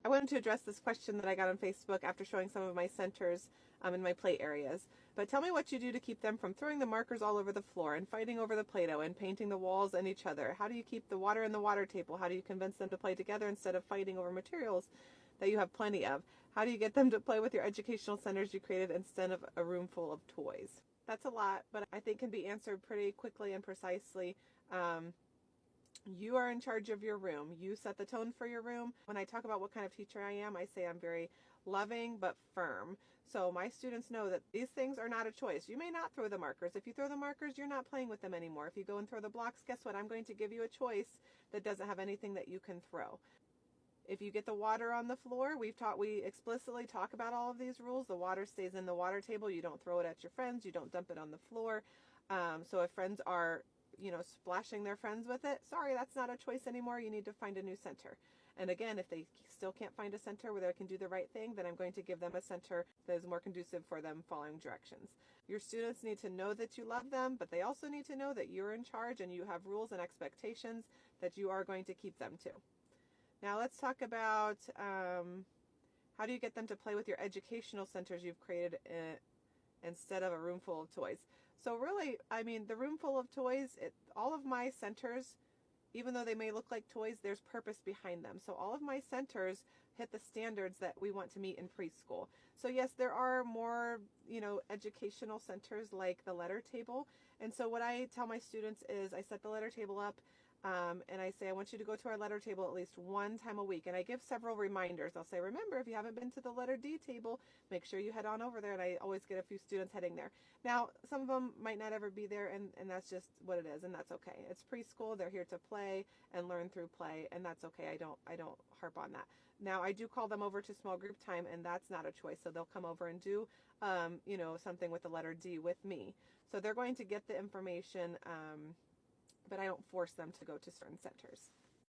I wanted to address this question that I got on Facebook after showing some of my centers in my play areas. But tell me what you do to keep them from throwing the markers all over the floor and fighting over the Play-Doh and painting the walls and each other. How do you keep the water in the water table? How do you convince them to play together instead of fighting over materials that you have plenty of? How do you get them to play with your educational centers you created instead of a room full of toys? That's a lot, but I think can be answered pretty quickly and precisely. You are in charge of your room. You set the tone for your room. When I talk about what kind of teacher I am, I say I'm very loving but firm. So my students know that these things are not a choice. You may not throw the markers. If you throw the markers, you're not playing with them anymore. If you go and throw the blocks, guess what? I'm going to give you a choice that doesn't have anything that you can throw. If you get the water on the floor, we explicitly talk about all of these rules. The water stays in the water table. You don't throw it at your friends. You don't dump it on the floor. So if friends are splashing their friends with it, sorry, that's not a choice anymore. You need to find a new center. And again, if they still can't find a center where they can do the right thing, then I'm going to give them a center that is more conducive for them following directions. Your students need to know that you love them, but they also need to know that you're in charge and you have rules and expectations that you are going to keep them to. Now let's talk about how do you get them to play with your educational centers you've created instead of a room full of toys. So really, I mean, the room full of toys, all of my centers, even though they may look like toys, there's purpose behind them. So all of my centers hit the standards that we want to meet in preschool. So yes, there are more, educational centers like the letter table. And so what I tell my students is I set the letter table up and I say, I want you to go to our letter table at least one time a week. And I give several reminders. I'll say, remember, if you haven't been to the letter D table, make sure you head on over there. And I always get a few students heading there. Now, some of them might not ever be there, and that's just what it is, and that's okay. It's preschool. They're here to play and learn through play, and that's okay. I don't harp on that. Now, I do call them over to small group time, and that's not a choice. So they'll come over and do, something with the letter D with me. So they're going to get the information, but I don't force them to go to certain centers.